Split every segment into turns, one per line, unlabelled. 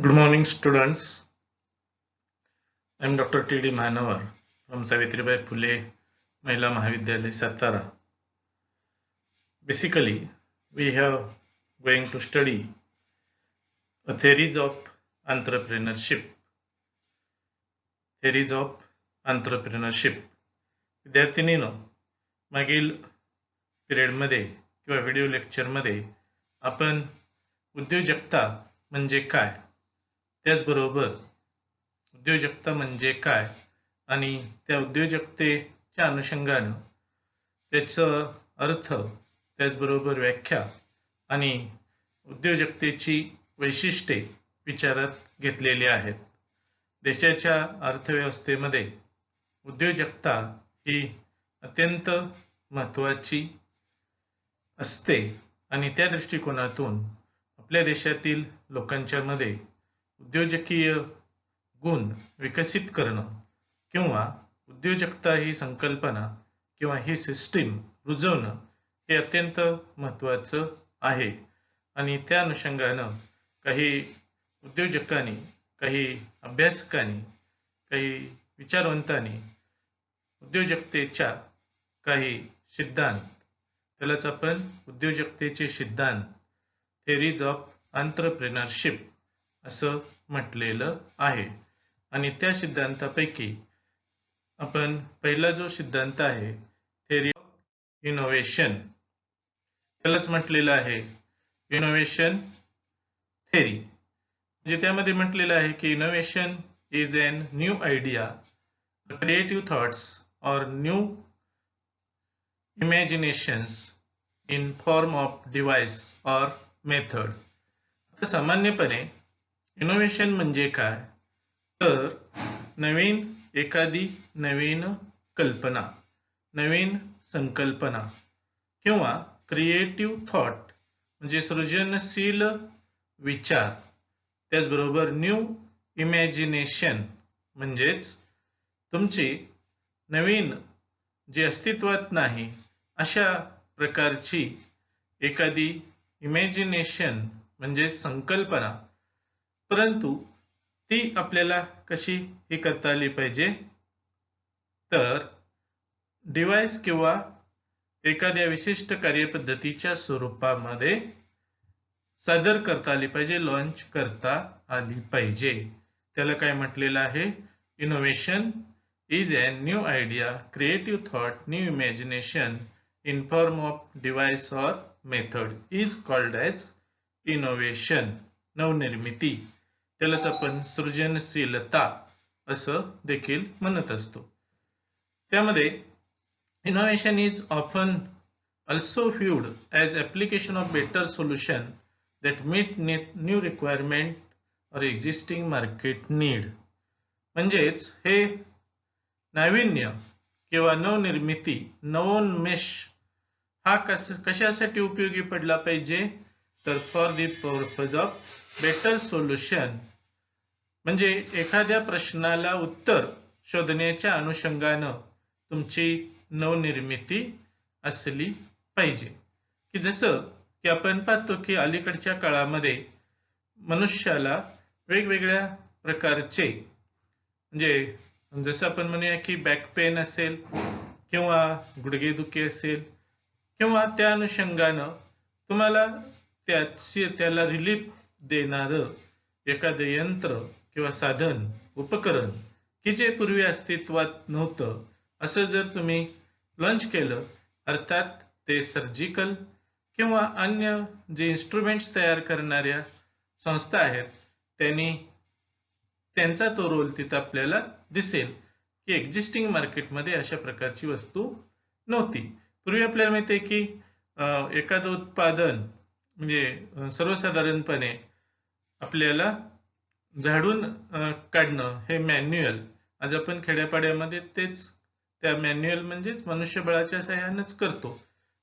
Good morning, students. I am Dr. T.D. Manavar from Savitribai Phule Mahila Mahavidyalaya, Satara. Basically, we are going to study a theories of entrepreneurship. Theories of entrepreneurship. विद्यार्थिनींनो, मागील पिरियडमध्ये किंवा video लेक्चरमध्ये आपण उद्योजकता म्हणजे काय, त्याचबरोबर उद्योजकता म्हणजे काय आणि त्या उद्योजकतेच्या अनुषंगाने त्याचा अर्थ, त्याचबरोबर व्याख्या आणि उद्योजकतेची वैशिष्ट्ये विचारात घेतलेली आहेत. देशाच्या अर्थव्यवस्थेमध्ये उद्योजकता ही अत्यंत महत्त्वाची असते आणि त्या दृष्टिकोनातून आपल्या देशातील लोकांच्या मध्ये उद्योजकीय गुण विकसित करणं किंवा उद्योजकता ही संकल्पना किंवा ही सिस्टीम रुजवणं हे अत्यंत महत्त्वाचं आहे. आणि त्या अनुषंगानं काही उद्योजकांनी, काही अभ्यासकांनी, काही विचारवंतांनी उद्योजकतेच्या काही सिद्धांत, त्यालाच आपण उद्योजकतेचे सिद्धांत, थेरीज ऑफ एंटरप्रेन्योरशिप असं म्हटलेलं आहे. आणि त्या सिद्धांतापैकी आपण पहिला जो सिद्धांत आहे थेरी ऑफ इनोव्हेशन, त्यालाच म्हटलेलं आहे इनोव्हेशन थेरी. म्हणजे त्यामध्ये म्हटलेलं आहे की innovation is an new idea, creative thoughts और new imaginations in form of device और मेथड. आता सामान्यपणे इनोव्हेशन म्हणजे काय, तर एखादी नवीन कल्पना, नवीन संकल्पना किंवा क्रिएटिव्ह थॉट म्हणजे सृजनशील विचार, त्याचबरोबर न्यू इमॅजिनेशन म्हणजेच तुमची नवीन जे अस्तित्वात नाही अशा प्रकारची एखादी इमॅजिनेशन म्हणजे संकल्पना, परंतु ती आपल्याला कशी हे करता आली पाहिजे, तर डिव्हाइस किंवा एखाद्या विशिष्ट कार्यपद्धतीच्या स्वरूपामध्ये सादर करता आली पाहिजे, लॉन्च करता आली पाहिजे. त्याला काय म्हटलेलं आहे, innovation is a new idea, creative thought, new imagination in form of device और method is called as innovation. नवनिर्मिती, त्यालाच आपण सृजनशीलता असं देखील म्हणत असतो. त्यामध्ये innovation is often also viewed as application of better solution that meet new requirement or existing market need. म्हणजेच हे नाविन्य किंवा नवनिर्मिती, नवोन्मेष हा कशासाठी उपयोगी पडला पाहिजे, तर for the purpose of better solution, म्हणजे एखाद्या प्रश्नाला उत्तर शोधण्याच्या अनुषंगानं तुमची नवनिर्मिती असली पाहिजे. की जसं की आपण पाहतो की अलीकडच्या काळामध्ये मनुष्याला वेगवेगळ्या प्रकारचे, म्हणजे जसं आपण म्हणूया की बॅक पेन असेल किंवा गुडघेदुखी असेल किंवा त्या अनुषंगानं तुम्हाला त्याला रिलीफ देणारं एखादं यंत्र किंवा साधन, उपकरण की जे पूर्वी अस्तित्वात नव्हतं, असं जर तुम्ही लॉन्च केलं, अर्थात ते सर्जिकल किंवा अन्य जे इन्स्ट्रुमेंट्स तयार करणाऱ्या संस्था आहेत त्यांचा तो रोल तिथं आपल्याला दिसेल की एक्झिस्टिंग मार्केटमध्ये अशा प्रकारची वस्तू नव्हती. पूर्वी आपल्याला माहिती आहे की एखादं उत्पादन म्हणजे सर्वसाधारणपणे आपल्याला झाडून काढणं हे मॅन्युअल, आज आपण खेड्यापाड्यामध्ये तेच त्या मॅन्युअल म्हणजेच मनुष्यबळाच्या सहाय्यानेच करतो.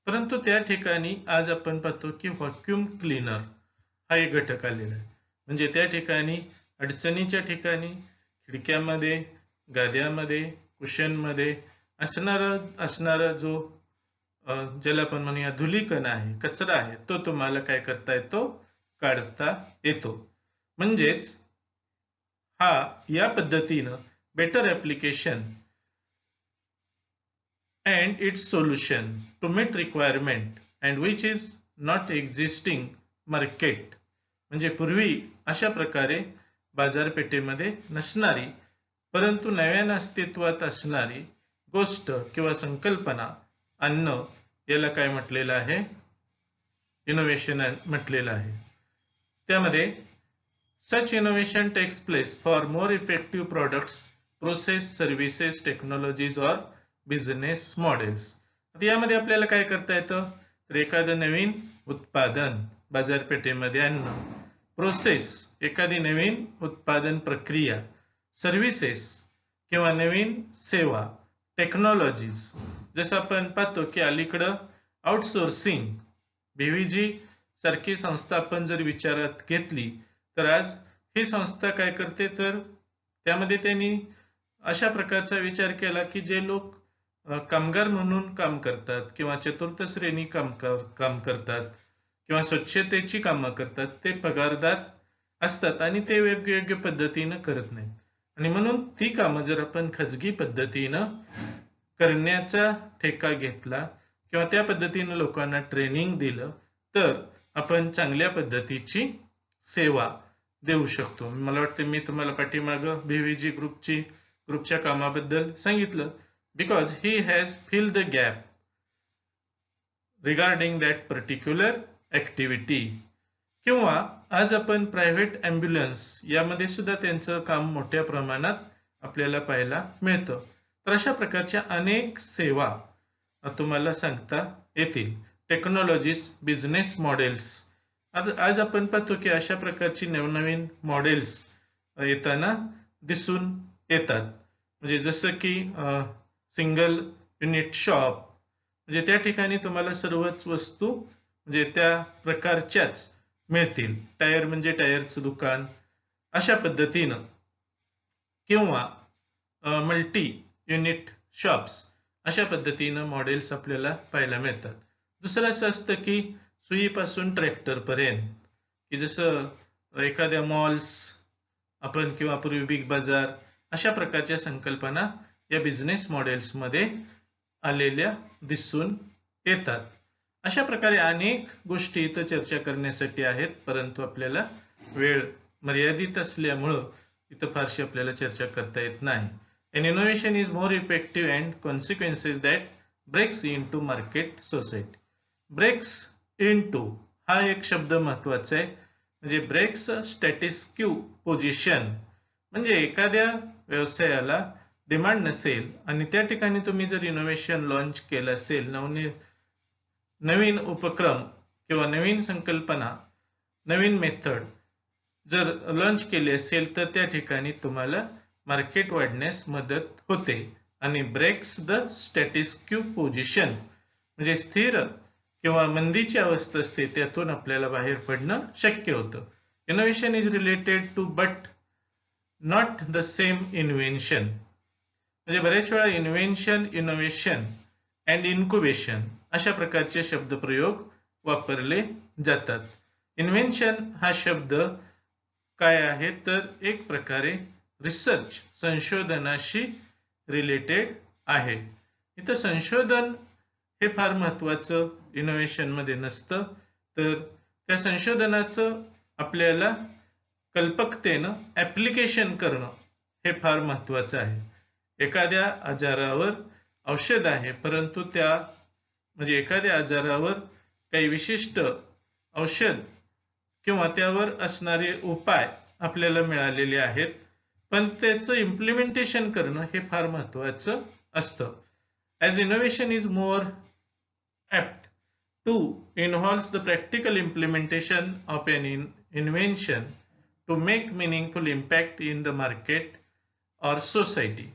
परंतु त्या ठिकाणी आज आपण पाहतो की व्हॅक्यूम क्लीनर हा एक घटक आलेला आहे. म्हणजे त्या ठिकाणी अडचणीच्या ठिकाणी खिडक्यामध्ये, गाद्यामध्ये, कुशनमध्ये असणारा जो ज्याला आपण म्हणूया धुलीकण आहे, कचरा आहे, तो तुम्हाला काय करता येतो, काढता येतो. म्हणजेच हा या पद्धतीनं better application and its solution to meet requirement and which is not existing market म्हणजे पूर्वी अशा प्रकारे बाजारपेठेमध्ये नसणारी परंतु नव्यानं अस्तित्वात असणारी गोष्ट किंवा संकल्पना आणणं याला काय म्हटलेलं आहे इनोव्हेशन म्हटलेलं आहे त्यामध्ये such innovation takes place for more effective products process services technologies or business models आता यामध्ये आपल्याला काय करता येतं तर एखादं नवीन उत्पादन बाजारपेठेमध्ये आणणं प्रोसेस एखादी नवीन उत्पादन प्रक्रिया सर्व्हिसेस किंवा नवीन सेवा टेक्नॉलॉजीज जसं आपण पाहतो की अलीकडं आउटसोर्सिंग बीव्हीजी सारखी संस्था आपण जर विचारात घेतली तर आज ही संस्था काय करते तर त्यामध्ये त्यांनी अशा प्रकारचा विचार केला की जे लोक कामगार म्हणून काम करतात किंवा चतुर्थ श्रेणी काम करतात किंवा स्वच्छतेची कामं करतात ते पगारदार असतात आणि ते वेगवेगळ्या पद्धतीनं करत नाहीत आणि म्हणून ती कामं जर आपण खाजगी पद्धतीनं करण्याचा ठेका घेतला किंवा त्या पद्धतीनं लोकांना ट्रेनिंग दिलं तर आपण चांगल्या पद्धतीची सेवा देऊ शकतो मला वाटतं मी तुम्हाला पाठीमागं बीव्हीजी ग्रुपच्या कामाबद्दल सांगितलं because he has filled the gap regarding that particular activity किंवा आज आपण प्रायव्हेट ॲम्ब्युलन्स यामध्ये सुद्धा त्यांचं काम मोठ्या प्रमाणात आपल्याला पाहायला मिळतं तर अशा प्रकारच्या अनेक सेवा तुम्हाला सांगता येतील टेक्नॉलॉजीज बिझनेस मॉडेल्स आज आपण पाहतो की अशा प्रकारची नवनवीन मॉडेल्स येताना दिसून येतात म्हणजे जसं की सिंगल युनिट शॉप म्हणजे त्या ठिकाणी तुम्हाला सर्वच वस्तू म्हणजे त्या प्रकारच्याच मिळतील टायर म्हणजे टायरचं दुकान अशा पद्धतीनं किंवा मल्टी युनिट शॉप्स अशा पद्धतीनं मॉडेल्स आपल्याला पाहायला मिळतात दुसरं असं असतं की सुईपासून ट्रॅक्टरपर्यंत की जसं एखाद्या मॉल्स आपण किंवा पूर्वी बिग बाजार अशा प्रकारच्या संकल्पना या बिझनेस मॉडेल्समध्ये आलेल्या दिसून येतात अशा प्रकारे अनेक गोष्टी इथं चर्चा करण्यासाठी आहेत परंतु आपल्याला वेळ मर्यादित असल्यामुळं इथं फारशी आपल्याला चर्चा करता येत नाही An innovation is more effective and consequences that breaks into market society. Breaks into हा एक शब्द महत्वाचा आहे म्हणजे ब्रेक्स स्टॅटिस क्यू पोझिशन म्हणजे एखाद्या व्यवसायाला डिमांड नसेल आणि त्या ठिकाणी तुम्ही जर इनोव्हेशन लॉन्च केलं असेल नवीन उपक्रम किंवा नवीन संकल्पना नवीन मेथड जर लॉन्च केली असेल तर त्या ठिकाणी तुम्हाला मार्केट वाढण्यास मदत होते आणि ब्रेक्स द स्टॅटिस क्यू पोझिशन म्हणजे स्थिर किंवा मंदीची अवस्था असते त्यातून आपल्याला बाहेर पडणं शक्य होतं innovation is related to but not the same invention म्हणजे बऱ्याच वेळा इन्व्हेन्शन इनोव्हेशन अँड इन्क्युबेशन अशा प्रकारचे शब्दप्रयोग वापरले जातात इन्व्हेन्शन हा शब्द काय आहे तर एक प्रकारे रिसर्च संशोधनाशी रिलेटेड आहे इथं संशोधन हे फार महत्वाचं इनोव्हेशन मध्ये नसतं तर त्या संशोधनाचं आपल्याला कल्पकतेनं ऍप्लिकेशन करणं हे फार महत्वाचं आहे एखाद्या आजारावर औषध आहे परंतु त्या म्हणजे एखाद्या आजारावर काही विशिष्ट औषध किंवा त्यावर असणारे उपाय आपल्याला मिळालेले आहेत पण त्याचं इम्प्लिमेंटेशन करणं हे फार महत्वाचं असतं as innovation is more apt to involves the practical implementation of an invention to make meaningful impact in the market or society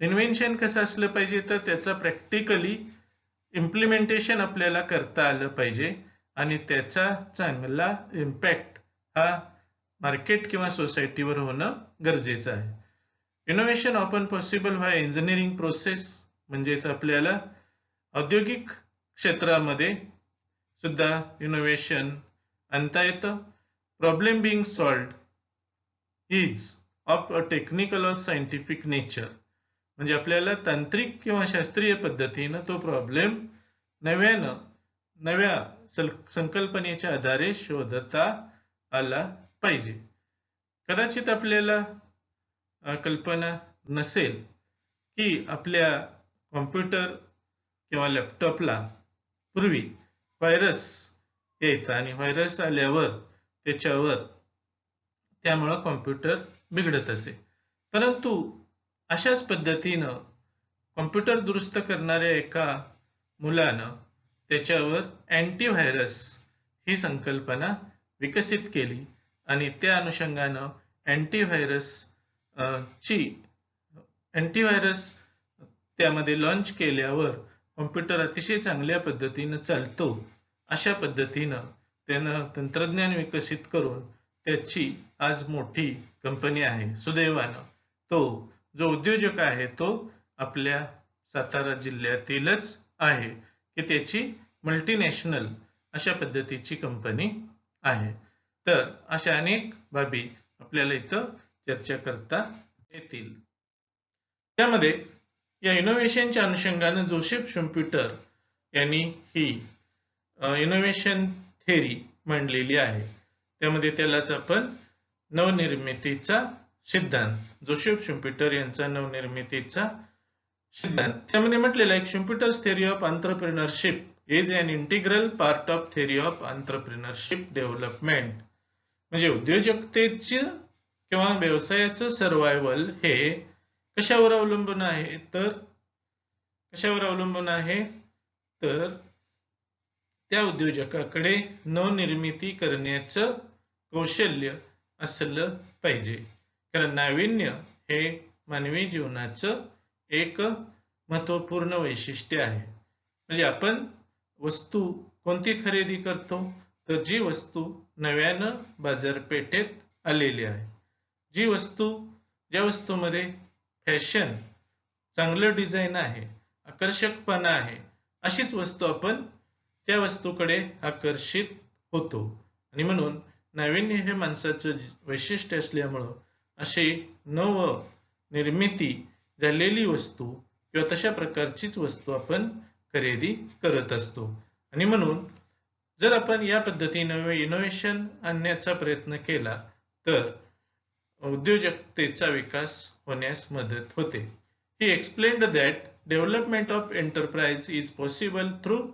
invention कसं असलं पाहिजे तर त्याचा प्रॅक्टिकली इम्प्लिमेंटेशन आपल्याला करता आलं पाहिजे आणि त्याचा चांगला इम्पॅक्ट हा मार्केट किंवा सोसायटीवर होणं गरजेचं आहे innovation often possible via engineering process म्हणजेच आपल्याला औद्योगिक क्षेत्रामध्ये सुद्धा इनोव्हेशन आणता येतं problem being solved is of a technical or scientific nature, म्हणजे आपल्याला तांत्रिक किंवा शास्त्रीय पद्धतीनं तो प्रॉब्लेम नव्या संकल्पनेच्या आधारे शोधता आला पाहिजे. कदाचित आपल्याला कल्पना नसेल की आपल्या कॉम्प्युटर किंवा लॅपटॉपला पूर्वी व्हायरस यायचा आणि व्हायरस आल्यावर त्यामुळं कॉम्प्युटर बिघडत असे. परंतु अशाच पद्धतीनं कॉम्प्युटर दुरुस्त करणाऱ्या एका मुलानं त्याच्यावर अँटीव्हायरस ही संकल्पना विकसित केली आणि त्या अनुषंगानं अँटीव्हायरस त्यामध्ये लॉन्च केल्यावर कॉम्प्युटर अतिशय चांगल्या पद्धतीनं चालतो. अशा पद्धतीनं त्यानं तंत्रज्ञान विकसित करून त्याची आज मोठी कंपनी आहे. सुदैवानं तो जो उद्योजक आहे तो आपल्या सातारा जिल्ह्यातीलच आहे की त्याची मल्टीनॅशनल अशा पद्धतीची कंपनी आहे. तर अशा अनेक बाबी आपल्याला इथं चर्चा करता येतील. त्यामध्ये या इनोव्हेशनच्या अनुषंगानं जोसेफ शुम्पेटर यांनी ही इनोव्हेशन थेरी मांडलेली आहे. त्यामध्ये त्यालाच आपण नवनिर्मितीचा सिद्धांत, जोसेफ शुम्पेटर यांचा नवनिर्मितीचा सिद्धांत, त्यामध्ये म्हटलेला एक Schumpeter's theory of entrepreneurship is an integral part of theory of entrepreneurship development. म्हणजे उद्योजकतेचे किंवा व्यवसायाचं सर्वायवल हे कशावर अवलंबून आहे तर त्या उद्योजकाकडे नवनिर्मिती करण्याचं कौशल्य असलं पाहिजे. कारण नाविन्य हे मानवी जीवनाचं एक महत्वपूर्ण वैशिष्ट्य आहे. म्हणजे आपण वस्तू कोणती खरेदी करतो तर जी वस्तू नव्यानं बाजारपेठेत आलेली आहे, ज्या वस्तूमध्ये फॅशन, चांगलं डिझाईन आहे, आकर्षकपणा आहे, अशीच वस्तू आपण त्या वस्तूकडे आकर्षित होतो. आणि म्हणून नाविन्य हे माणसाचं वैशिष्ट्य असल्यामुळं अशी नवनिर्मिती झालेली वस्तू किंवा तशा प्रकारचीच वस्तू आपण खरेदी करत असतो. आणि म्हणून जर आपण या पद्धतीनं इनोव्हेशन आणण्याचा प्रयत्न केला तर उद्योजकतेचा विकास होण्यास मदत होते. He explained that development of enterprise is possible through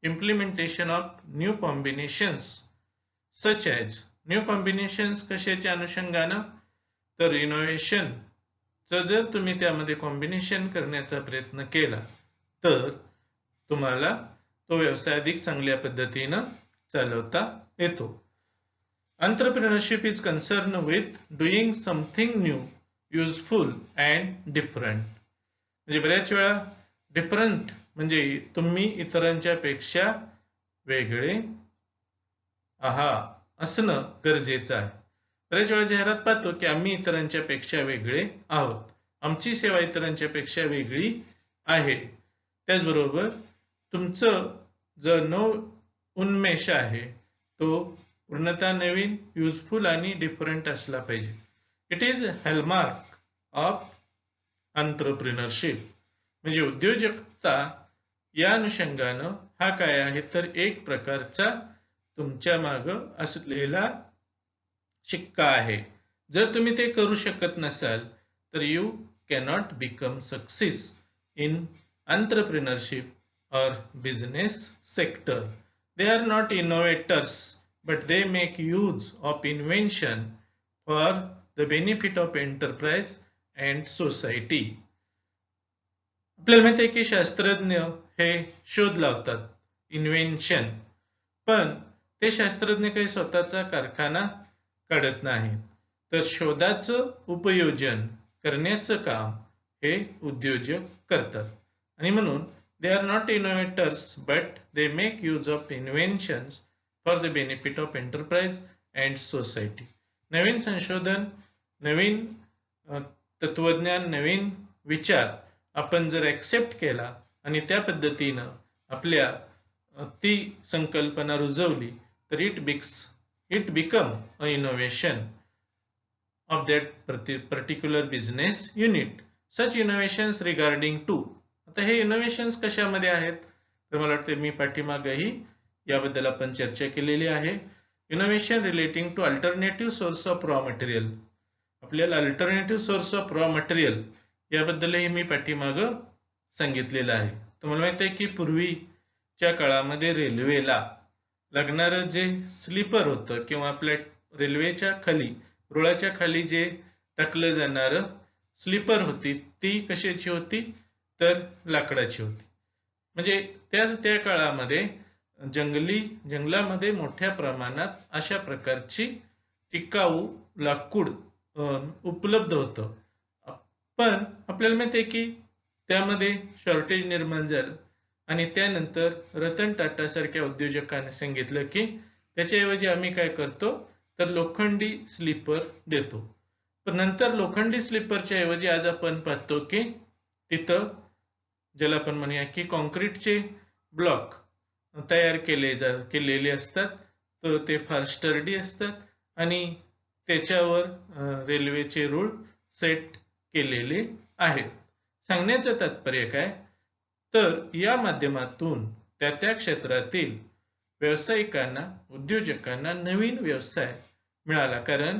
implementation of new combinations such as new combinations कशाच्या अनुषंगानं तर इनोव्हेशन जर तुम्ही त्यामध्ये कॉम्बिनेशन करण्याचा प्रयत्न केला तर तुम्हाला तो व्यवसाय अधिक चांगल्या पद्धतीनं चालवता येतो. Entrepreneurship is concerned with doing something new, useful and different. म्हणजे बऱ्याच वेळा डिफरंट म्हणजे तुम्ही इतरांच्या पेक्षा वेगळे आहात असणं गरजेचं आहे. बऱ्याच वेळा जाहिरात पाहतो की आम्ही इतरांच्या पेक्षा वेगळे आहोत, आमची सेवा इतरांच्या पेक्षा वेगळी आहे. त्याचबरोबर तुमचं जो उन्मेष आहे तो पूर्णतः नवीन, युजफुल आणि डिफरंट असला पाहिजे. It is hallmark of entrepreneurship. म्हणजे उद्योजकता या अनुषंगानं हा काय आहे तर एक प्रकारचा तुमच्या मागं असलेला शिक्का आहे. जर तुम्ही ते करू शकत नसाल तर you cannot become success in entrepreneurship or business sector. They are not innovators, but they make use of invention for the benefit of enterprise and society. आपल्याला माहिती आहे की शास्त्रज्ञ हे शोध लावतात, इन्व्हेन्शन, पण ते शास्त्रज्ञ काही स्वतःचा कारखाना काढत नाहीत, तर शोधाचं उपयोजन करण्याचं काम हे उद्योजक करतात. आणि म्हणून they are not innovators, but they make use of inventions for the benefit of enterprise and society. नवीन संशोधन, नवीन तत्वज्ञान, नवीन विचार आपण जर ॲक्सेप्ट केला आणि त्या पद्धतीनं आपल्या ती संकल्पना रुजवली तर it become a innovation. of that particular business unit. Such innovations regarding to. आता हे इनोव्हेशन्स कशामध्ये आहेत तर मला वाटतं मी पाठीमागेही याबद्दल आपण चर्चा केलेली आहे. Innovation relating to alternative source of raw material. आपल्याला alternative source of raw material याबद्दलही मी पाठीमाग सांगितलेलं आहे. तुम्हाला माहित आहे की पूर्वीच्या काळामध्ये रेल्वेला लागणारं जे स्लीपर होतं किंवा आपल्या रेल्वेच्या खाली रुळाच्या खाली जे टाकलं जाणारं स्लीपर होती ती कशाची होती तर लाकडाची होती. म्हणजे त्या काळामध्ये जंगलामध्ये मोठ्या प्रमाणात अशा प्रकारची टिकाऊ लाकूड उपलब्ध होतं. पण आपल्याला माहिती आहे की त्यामध्ये शॉर्टेज निर्माण झालं आणि त्यानंतर रतन टाटा सारख्या उद्योजकांनी सांगितलं की त्याच्याऐवजी आम्ही काय करतो तर लोखंडी स्लीपर देतो. पण नंतर लोखंडी स्लीपरच्या ऐवजी आज आपण पाहतो की तिथं ज्याला आपण म्हणूया की कॉन्क्रीटचे ब्लॉक तयार केलेले असतात. तर ते फार स्टर्डी असतात आणि त्याच्यावर रेल्वेचे रूळ सेट केलेले आहेत. सांगण्याचं तात्पर्य काय तर या माध्यमातून त्या क्षेत्रातील व्यावसायिकांना उद्योजकांना नवीन व्यवसाय मिळाला. कारण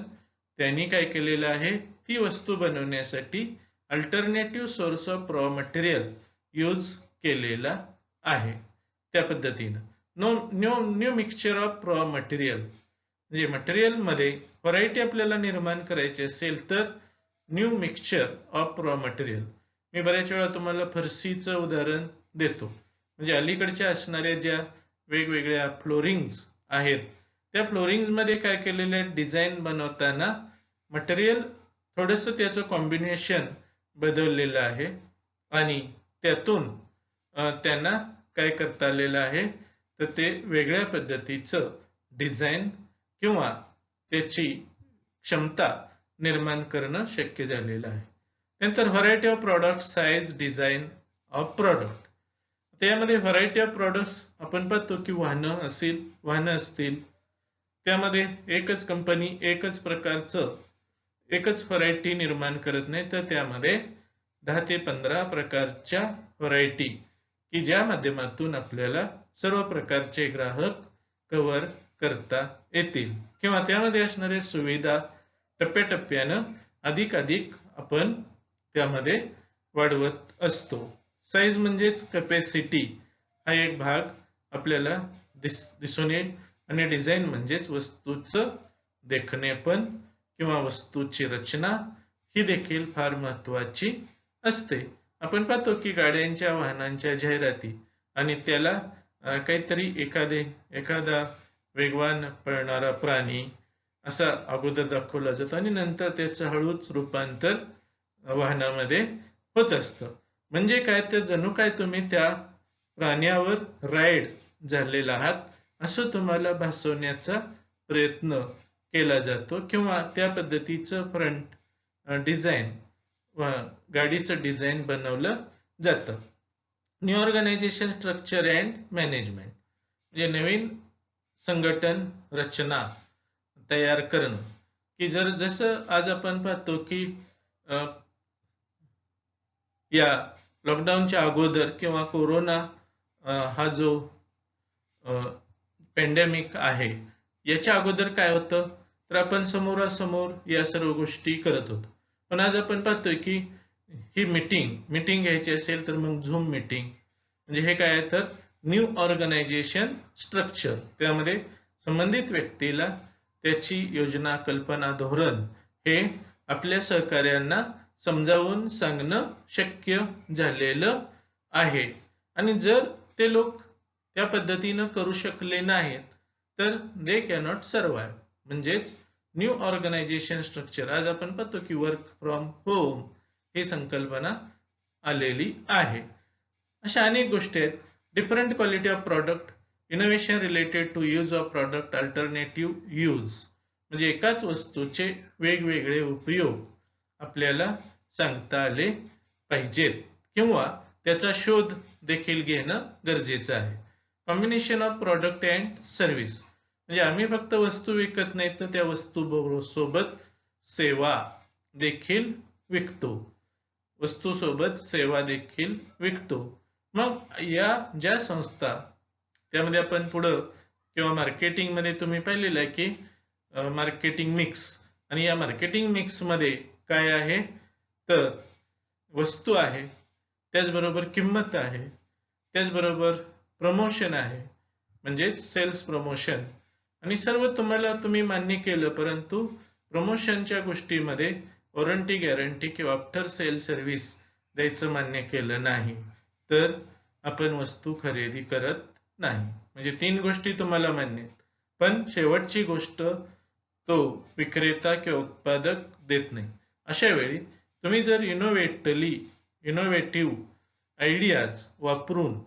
त्यांनी काय केलेलं आहे ती वस्तू बनवण्यासाठी alternative source of raw material use केलेला आहे. त्या पद्धतीनं new mixture of raw material म्हणजे मटेरियल मध्ये व्हरायटी आपल्याला निर्माण करायची असेल तर new mixture of raw material. मी बऱ्याच वेळा तुम्हाला फरशीचं उदाहरण देतो. म्हणजे अलीकडच्या असणाऱ्या ज्या वेगवेगळ्या फ्लोरिंग्स आहेत त्या फ्लोरिंग मध्ये काय केलेलं आहे डिझाईन बनवताना मटेरियल थोडंसं त्याचं कॉम्बिनेशन बदललेलं आहे आणि त्यातून त्यांना काय करता आलेलं आहे तर ते वेगळ्या पद्धतीचं डिझाईन किंवा त्याची क्षमता निर्माण करणं शक्य झालेलं आहे. नंतर variety of product size design of product. त्यामध्ये व्हरायटी ऑफ प्रोडक्ट्स आपण पाहतो की वाहनं असतील त्यामध्ये एकच कंपनी एकच प्रकारचं एकच व्हरायटी निर्माण करत नाही तर त्यामध्ये 10 ते 15 प्रकारच्या व्हरायटी की ज्या माध्यमातून आपल्याला सर्व प्रकारचे ग्राहक कव्हर करता येतील किंवा त्यामध्ये असणारे सुविधा टप्प्याटप्प्यानं अधिक आपण त्यामध्ये वाढवत असतो. साईज म्हणजेच कॅपॅसिटी हा एक भाग आपल्याला दिसून येईल आणि डिझाईन म्हणजेच वस्तूचं देखणेपण किंवा वस्तूची रचना ही देखील फार महत्वाची असते. आपण पाहतो की गाड्यांच्या वाहनांच्या जाहिराती आणि त्याला काहीतरी एखादा वेगवान पळणारा प्राणी असा अगोदर दाखवला जातो आणि नंतर त्याचं हळूच रूपांतर वाहनामध्ये होत असतं. म्हणजे काय तर जणू काय तुम्ही त्या प्राण्यावर राईड झालेला आहात असं तुम्हाला भासवण्याचा प्रयत्न केला जातो किंवा त्या पद्धतीचं फ्रंट डिझाईन गाडीचं डिझाईन बनवलं जातं. New organisation structure and management म्हणजे नवीन संघटन रचना तयार करणं की जसं आज आपण पाहतो की या लॉकडाऊनच्या अगोदर किंवा कोरोना हा जो पॅन्डेमिक आहे याच्या अगोदर काय होतं तर आपण समोरासमोर या सर्व गोष्टी करत होतो. पण आज आपण पाहतोय की ही मीटिंग घ्यायची असेल तर मग झूम मीटिंग म्हणजे हे काय आहे तर न्यू ऑर्गनायझेशन स्ट्रक्चर. त्यामध्ये संबंधित व्यक्तीला त्याची योजना कल्पना धोरण हे आपल्या सहकार्यांना समजावून सांगणं शक्य झालेलं आहे आणि जर ते लोक त्या पद्धतीनं करू शकले नाहीत तर दे कॅनॉट सर्व्हाइव्ह. म्हणजेच न्यू ऑर्गनायझेशन स्ट्रक्चर आज आपण पाहतो की वर्क फ्रॉम होम ही संकल्पना आलेली आहे. अशा अनेक गोष्टी आहेत. Different quality of product innovation related to use of product alternative use म्हणजे एकाच वस्तूचे वेगवेगळे उपयोग आपल्याला सांगता आले पाहिजेत किंवा त्याचा शोध देखील घेणं गरजेचं आहे. Combination of product and service म्हणजे आम्ही फक्त वस्तू विकत नाही तर त्या वस्तू सोबत सेवा देखील विकतो. वस्तूसोबत सेवा देखील विकतो. मग या ज्या संस्था, त्यामध्ये आपण पुढं किंवा मार्केटिंग मध्ये तुम्ही पाहिलेलं आहे की मार्केटिंग मिक्स, आणि या मार्केटिंग मिक्स मध्ये काय आहे तर वस्तू आहे, त्याचबरोबर किंमत आहे, त्याचबरोबर प्रमोशन आहे, म्हणजे सेल्स प्रमोशन, आणि सर्व तुम्ही मान्य केलं, परंतु प्रमोशनच्या गोष्टीमध्ये वॉरंटी गॅरंटी किंवा आफ्टर सेल सर्व्हिस द्यायचं मान्य केलं नाही तर आपण वस्तू खरेदी करत नाही. म्हणजे 3 गोष्टी तुम्हाला मान्य आहेत, पण शेवटची गोष्ट तो विक्रेता किंवा उत्पादक देत नाही. अशा वेळी तुम्ही जर इनोव्हेटिव्ह आयडियाज वापरून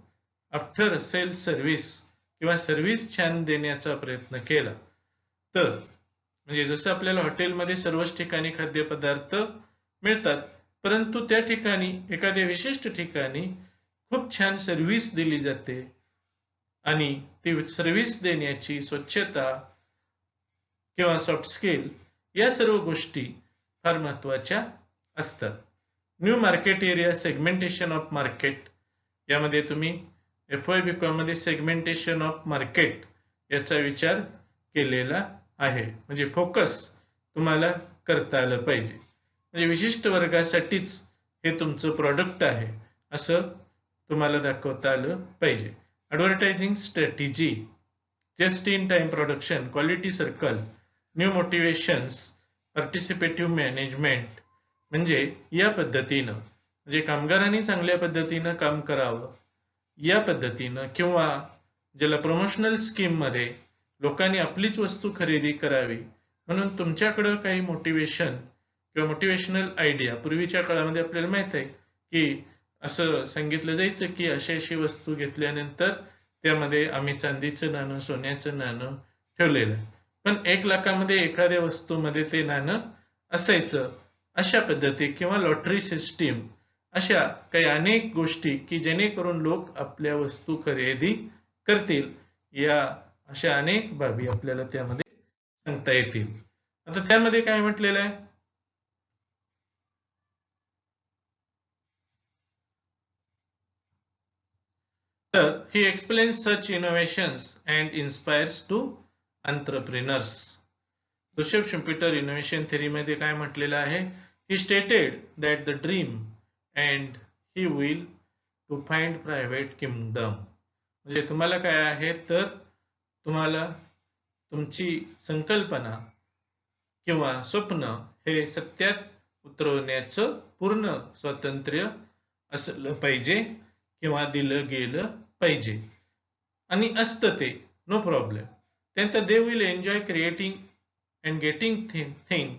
आफ्टर सेल सर्व्हिस किंवा सर्व्हिस छान देण्याचा प्रयत्न केला तर, म्हणजे जसं आपल्याला हॉटेलमध्ये सर्वच ठिकाणी खाद्यपदार्थ मिळतात, परंतु त्या ठिकाणी एखाद्या विशिष्ट ठिकाणी खूप छान सर्व्हिस दिली जाते आणि ती सर्व्हिस देण्याची स्वच्छता किंवा सॉफ्ट स्किल या सर्व गोष्टी फार महत्त्वाच्या असतात. New market area segmentation of market, यामध्ये तुम्ही FYBCom मध्ये सेगमेंटेशन ऑफ मार्केट याचा विचार केलेला आहे. म्हणजे फोकस तुम्हाला करता आलं पाहिजे, म्हणजे विशिष्ट वर्गासाठीच हे तुमचं प्रॉडक्ट आहे असं तुम्हाला दाखवता आलं पाहिजे. Advertising strategy, just in time production, quality circle, new motivations, participative management, म्हणजे या पद्धतीनं, म्हणजे कामगारांनी चांगल्या पद्धतीनं काम करावं या पद्धतीनं, किंवा ज्याला प्रमोशनल स्कीम मध्ये लोकांनी आपलीच वस्तू खरेदी करावी म्हणून तुमच्याकडे काही मोटिवेशन किंवा मोटिवेशनल आयडिया, पूर्वीच्या काळामध्ये आपल्याला माहित आहे की असं सांगितलं जायचं की अशी वस्तू घेतल्यानंतर त्यामध्ये आम्ही चांदीचं नाणं, सोन्याचं नाणं ठेवलेलं आहे, पण 1 लाखामध्ये एखाद्या वस्तूमध्ये ते नाणं असायचं. अशा पद्धती किंवा लॉटरी सिस्टीम, अशा काही अनेक गोष्टी की जेणेकरून लोक आपल्या वस्तू खरेदी करतील, या अशा अनेक बाबी आपल्याला त्यामध्ये सांगता येतील. आता त्यामध्ये काय म्हटलेलं आहे तर he explains such innovations and inspires to entrepreneurs. Joseph Schumpeter innovation theory मध्ये काय म्हटलेलं आहे, he stated that the dream and he will to find private kingdom. म्हणजे तुम्हाला काय आहे तर तुम्हाला तुमची संकल्पना किंवा स्वप्न हे सत्यात उतरवण्याचं पूर्ण स्वातंत्र्य असलं पाहिजे किंवा दिलं गेलं पाहिजे, आणि असतं ते नो प्रॉब्लेम. त्यानंतर they will enjoy creating and getting thing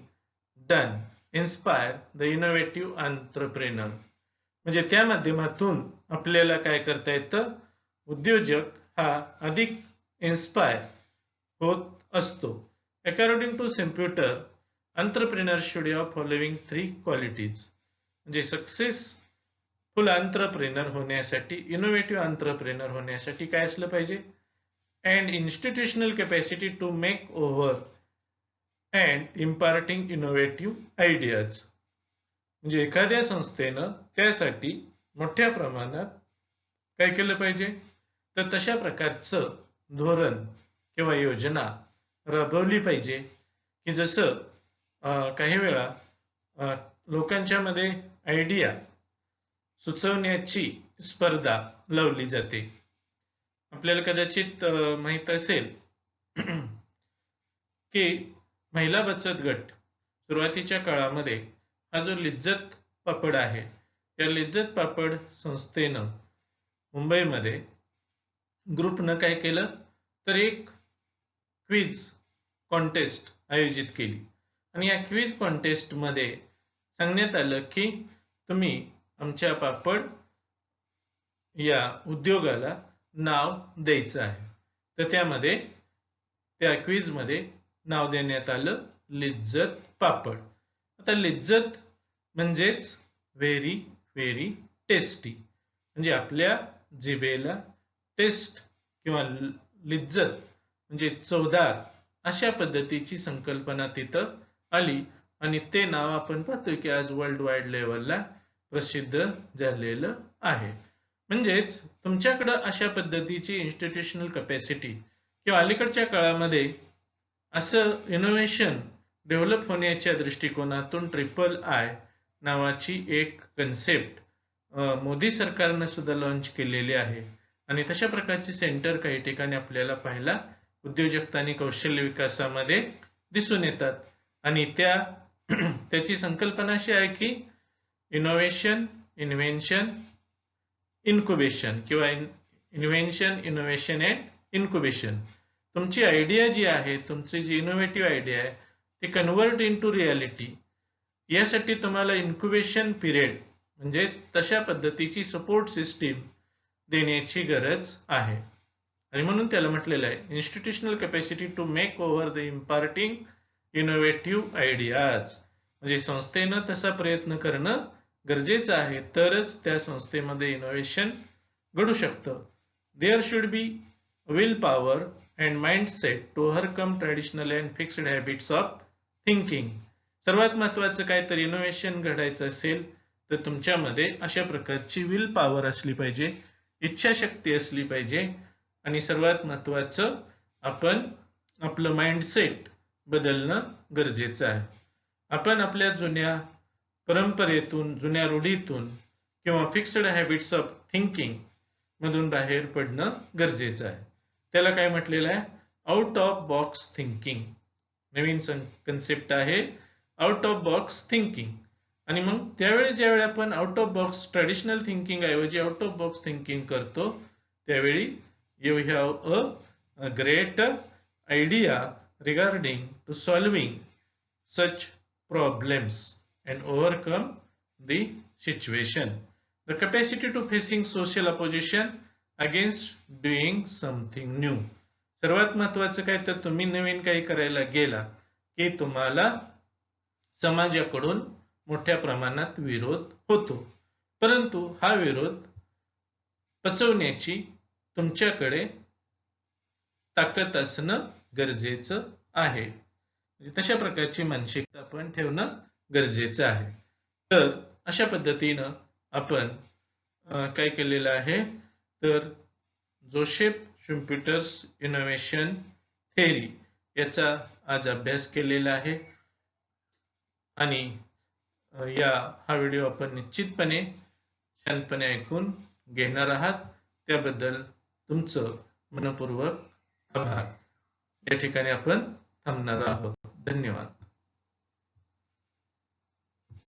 done, inspire the innovative entrepreneur. म्हणजे त्या माध्यमातून आपल्याला काय करता येतं, उद्योजक हा अधिक इन्स्पायर होत असतो. According to Schumpeter, entrepreneur should have following 3 qualities. म्हणजे सक्सेसफुल एंटरप्रेनर होण्यासाठी, इनोव्हेटिव्ह एंटरप्रेनर होण्यासाठी काय असलं पाहिजे, and institutional capacity to make over and imparting innovative ideas. म्हणजे एखाद्या संस्थेनं त्यासाठी मोठ्या प्रमाणात काय केलं पाहिजे तर तशा प्रकारचं धोरण किंवा योजना राबवली पाहिजे की जसं काही वेळा लोकांच्या मध्ये आयडिया सुचवण्याची स्पर्धा लावली जाते. आपल्याला कदाचित माहित असेल की महिला बचत गट सुरुवातीच्या काळामध्ये हा जो लिज्जत पापड आहे, त्या लिज्जत पापड संस्थेनं मुंबईमध्ये ग्रुपनं काय केलं तर एक क्विज कॉन्टेस्ट आयोजित केली, आणि या क्विज कॉन्टेस्ट मध्ये सांगण्यात आलं की तुम्ही आमच्या पापड या उद्योगाला नाव द्यायचं आहे. तर त्यामध्ये त्या क्विज मध्ये नाव देण्यात आलं लिज्जत पापड. आता लिज्जत म्हणजेच व्हेरी व्हेरी टेस्टी, म्हणजे आपल्या जिभेला टेस्ट किंवा लिज्जत म्हणजे चवदार, अशा पद्धतीची संकल्पना तिथं आली. आणि ते नाव आपण पाहतोय की आज वर्ल्ड वाईड लेवलला प्रसिद्ध झालेलं आहे. म्हणजेच तुमच्याकडे अशा पद्धतीची इन्स्टिट्यूशनल कॅपॅसिटी किंवा अलीकडच्या काळामध्ये असं इनोव्हेशन डेव्हलप होण्याच्या दृष्टिकोनातून III नावाची एक कन्सेप्ट मोदी सरकारनं सुद्धा लॉन्च केलेली आहे आणि तशा प्रकारचे सेंटर काही ठिकाणी आपल्याला पाहायला उद्योजकता आणि कौशल्य विकासामध्ये दिसून येतात. आणि त्याची संकल्पना अशी आहे की इनोव्हेशन, इन्व्हेन्शन, इन्क्युबेशन किंवा इन्व्हेन्शन, इनोव्हेशन अँड इन्क्युबेशन. तुमची आयडिया जी आहे, तुमची जी इनोव्हेटिव्ह आयडिया आहे ती कन्व्हर्ट इनटू रियालिटी, यासाठी तुम्हाला इन्क्युबेशन पिरियड म्हणजेच तशा पद्धतीची सपोर्ट सिस्टीम देण्याची गरज आहे. आणि म्हणून त्याला म्हटलेलं आहे institutional capacity to make over the imparting innovative ideas. म्हणजे संस्थेनं तसा प्रयत्न करणं गरजेचं आहे, तरच त्या संस्थेमध्ये इनोव्हेशन घडू शकतं. There should be will power and mindset to overcome traditional and fixed habits of thinking. सर्वात महत्वाचं काय तर इनोव्हेशन घडायचं असेल तर तुमच्यामध्ये अशा प्रकारची विल पॉवर असली पाहिजे, इच्छाशक्ती असली पाहिजे आणि सर्वात महत्वाचं आपण आपलं माइंडसेट बदलणं गरजेचं आहे. आपण आपल्या जुन्या परंपरेतून, जुन्या रूढीतून किंवा फिक्स्ड हॅबिट्स ऑफ थिंकिंग मधून बाहेर पडणं गरजेचं आहे. त्याला काय म्हटलेलं आहे, out of box thinking. Naveen concept आहे आउट ऑफ बॉक्स थिंकिंग. आणि मग त्यावेळी ज्यावेळी आपण out of box traditional thinking ऐवजी आउट ऑफ बॉक्स थिंकिंग करतो त्यावेळी you have a great idea regarding to solving such problems and overcome the situation. The capacity to facing social opposition against doing something new. सर्वात महत्वाचं काय तर तुम्ही नवीन काही करायला गेला की तुम्हाला समाजाकडून मोठ्या प्रमाणात विरोध होतो, परंतु हा विरोध पचवण्याची तुमच्याकडे ताकद असणं गरजेचं आहे. तशा प्रकारची मानसिकता आपण ठेवणं गरजेचं आहे. तर अशा पद्धतीनं आपण काय केलेलं आहे तर जोसेफ शुम्पेटर्स इनोव्हेशन थेअरी याचा आज अभ्यास केलेला आहे. आणि हा व्हिडिओ आपण निश्चितपणे शांतपणे ऐकून घेणार आहात, त्याबद्दल तुमचं मनपूर्वक आभार. या ठिकाणी आपण थांबणार आहोत. धन्यवाद.